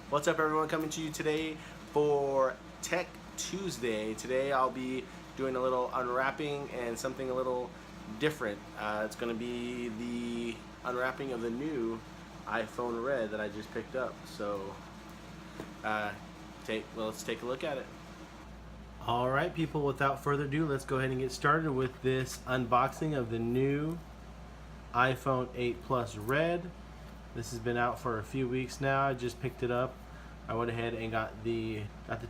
What's up, everyone? Coming to you today for Tech Tuesday. Today I'll be doing a little unwrapping and something a little different. It's going to be the unwrapping of the new iPhone Red that I just picked up. So let's take a look at it. All right, people, without further ado, let's go ahead and get started with this unboxing of the new iPhone 8 Plus Red. This has been out for a few weeks now. I just picked it up. I went ahead and got the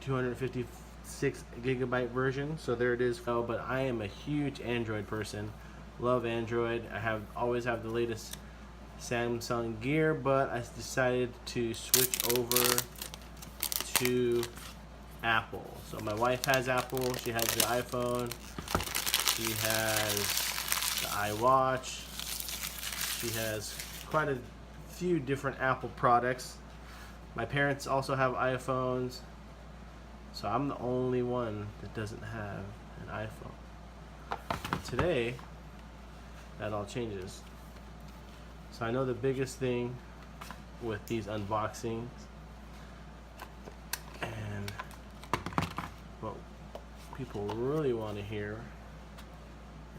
256 gigabyte version. So there it is. Oh, but I am a huge Android person. Love Android. I always have the latest Samsung gear, but I decided to switch over to Apple. So my wife has Apple. She has the iPhone. She has the iWatch. She has quite a few different Apple products. My parents also have iPhones, so I'm the only one that doesn't have an iPhone. And today, that all changes. So I know the biggest thing with these unboxings and what people really want to hear,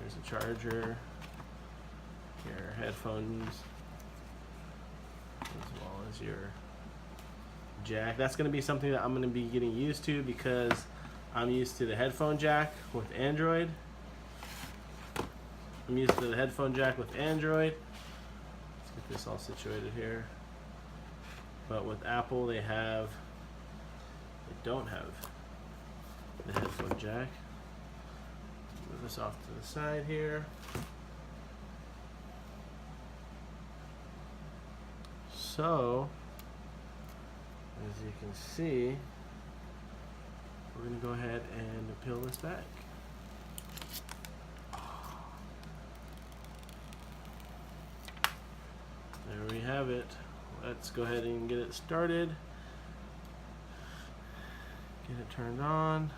there's a charger, your headphones, as well as your jack. That's going to be something that I'm going to be getting used to because I'm used to the headphone jack with Android. Let's get this all situated here. But with Apple, they don't have the headphone jack. Move this off to the side here. So, as you can see, we're going to go ahead and peel this back. There we have it. Let's go ahead and get it started. Get it turned on.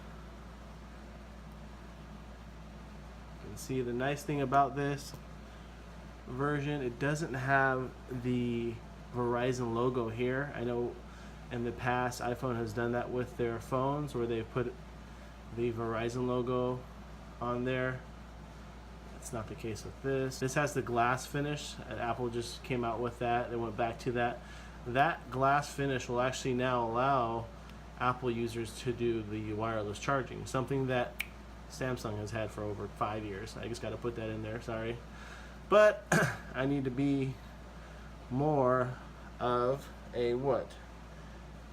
You can see the nice thing about this version, it doesn't have the Verizon logo here. I know in the past iPhone has done that with their phones where they put the Verizon logo on there. That's not the case with this. This has the glass finish, and Apple just came out with that. They went back to that. That glass finish will actually now allow Apple users to do the wireless charging, something that Samsung has had for over 5 years. I just got to put that in there, sorry. But I need to be more of an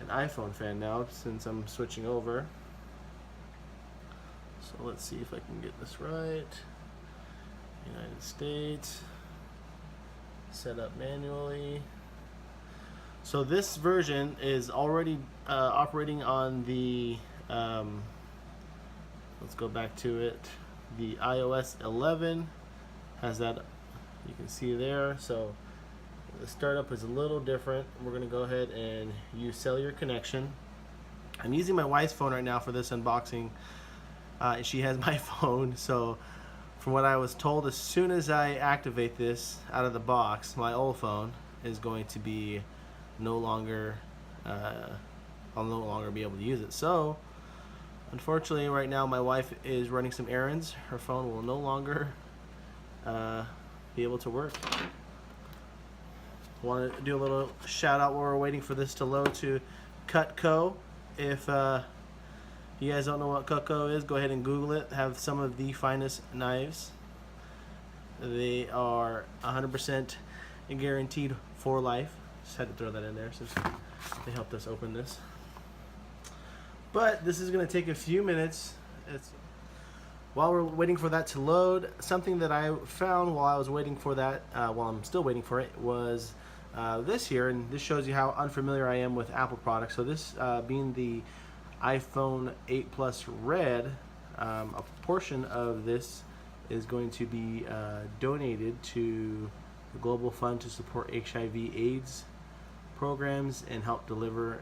iPhone fan now since I'm switching over. So let's see if I can get this right. United States, set up manually. So this version is already operating on the let's go back to it, the iOS 11 has that, you can see there. So the startup is a little different. We're going to go ahead and use cellular connection. I'm using my wife's phone right now for this unboxing. She has my phone, so from what I was told, as soon as I activate this out of the box, my old phone is going to be no longer, I'll no longer be able to use it. So unfortunately right now my wife is running some errands. Her phone will no longer be able to work. Want to do a little shout out while we're waiting for this to load to Cutco. If you guys don't know what Cutco is, go ahead and Google it. Have some of the finest knives. They are 100% guaranteed for life. Just had to throw that in there since they helped us open this. But this is going to take a few minutes. While we're waiting for that to load, something that I found while I was waiting for that, while I'm still waiting for it, was this here, and this shows you how unfamiliar I am with Apple products. So this being the iPhone 8 Plus Red, a portion of this is going to be donated to the Global Fund to support HIV/AIDS programs and help deliver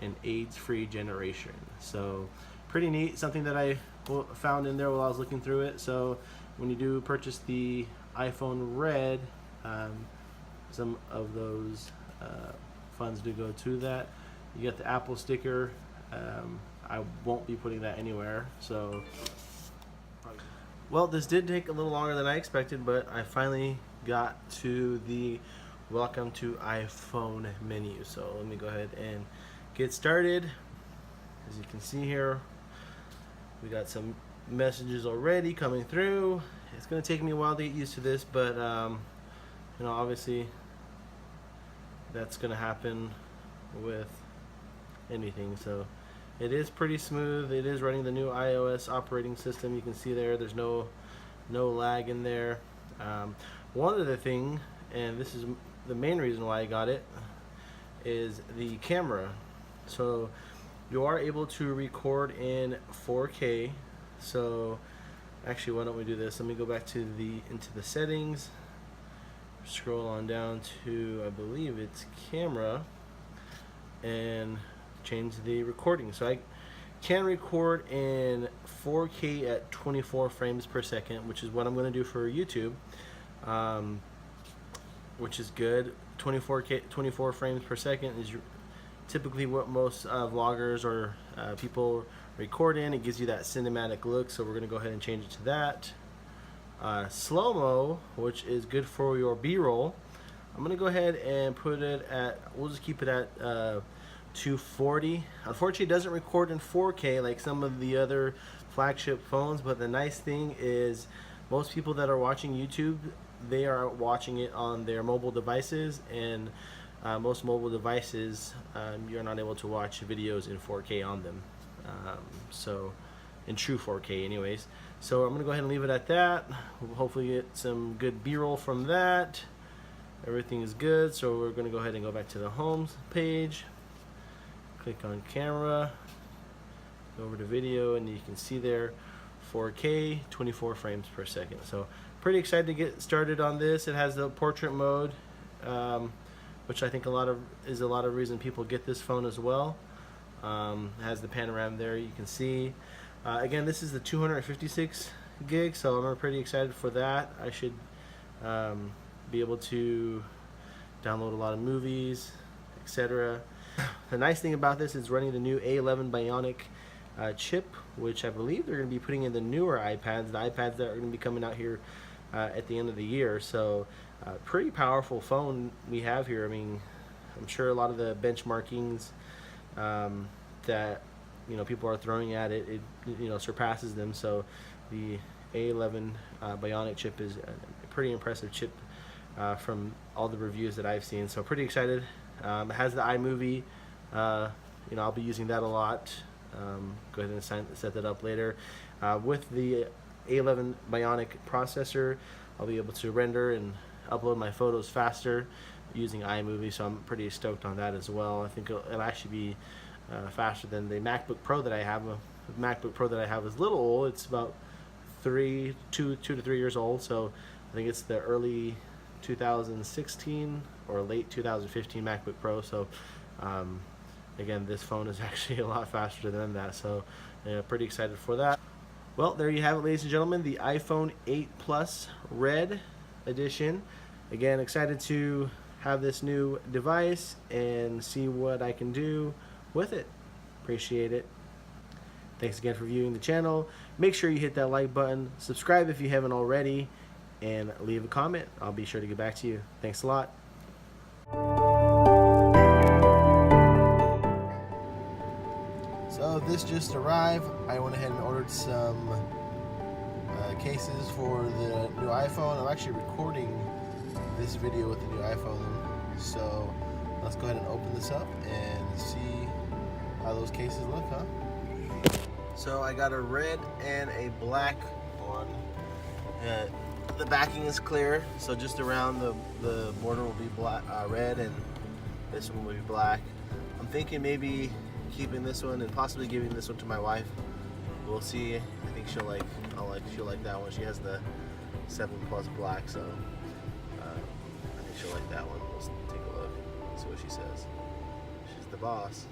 an AIDS-free generation. So pretty neat, something that I found in there while I was looking through it. So when you do purchase the iPhone Red, some of those funds do go to that. You got the Apple sticker. I won't be putting that anywhere. So, well, this did take a little longer than I expected, but I finally got to the welcome to iPhone menu. So let me go ahead and get started. As you can see here, we got some messages already coming through. It's going to take me a while to get used to this, but you know, obviously that's going to happen with anything. So it is pretty smooth. It is running the new iOS operating system. You can see there's no lag in there. One other thing, and this is the main reason why I got it, is the camera. So you are able to record in 4K. So actually, why don't we do this? Let me go back to into the settings, scroll on down to, I believe it's camera, and change the recording. So I can record in 4K at 24 frames per second, which is what I'm going to do for YouTube, which is good. 24 frames per second is typically what most vloggers or people record in. It gives you that cinematic look, so we're going to go ahead and change it to that. Slow-mo, which is good for your B-roll, I'm going to go ahead and put it at, we'll just keep it at 240. Unfortunately, it doesn't record in 4K like some of the other flagship phones, but the nice thing is most people that are watching YouTube, they are watching it on their mobile devices, and most mobile devices, you're not able to watch videos in 4K on them, so in true 4K anyways. So I'm gonna go ahead and leave it at that. We'll hopefully get some good B-roll from that. Everything is good, so we're gonna go ahead and go back to the home page, click on camera, go over to video, and you can see there 4K 24 frames per second. So pretty excited to get started on this. It has the portrait mode, which I think is a lot of reason people get this phone as well. It has the panorama there, you can see. Again, this is the 256 gig, so I'm pretty excited for that. I should be able to download a lot of movies, etc. The nice thing about this is running the new A11 Bionic chip, which I believe they're going to be putting in the newer iPads, the iPads that are going to be coming out here at the end of the year. So pretty powerful phone we have here. I mean, I'm sure a lot of the benchmarkings that people are throwing at it, surpasses them. So the A11 Bionic chip is a pretty impressive chip from all the reviews that I've seen. So pretty excited. It has the iMovie. I'll be using that a lot. Go ahead and set that up later. With the A11 Bionic processor, I'll be able to render and upload my photos faster using iMovie, so I'm pretty stoked on that as well. I think it'll actually be faster than the MacBook Pro that I have. The MacBook Pro that I have is a little old. It's about 2 to 3 years old, so I think it's the early 2016 or late 2015 MacBook Pro. So again, this phone is actually a lot faster than that, so pretty excited for that. Well, there you have it, ladies and gentlemen, the iPhone 8 Plus Red Edition. Again, excited to have this new device and see what I can do with it. Appreciate it. Thanks again for viewing the channel. Make sure you hit that like button, subscribe if you haven't already, and leave a comment. I'll be sure to get back to you. Thanks a lot. So this just arrived. I went ahead and ordered some cases for the new iPhone. I'm actually recording this video with the new iPhone, so let's go ahead and open this up and see how those cases look, huh? So I got a red and a black one. The backing is clear, so just around the border will be black, red, and this one will be black. I'm thinking maybe keeping this one and possibly giving this one to my wife. We'll see. I think she'll like that one. She has the 7 Plus black, so I think she'll like that one. We'll take a look, see what she says. She's the boss.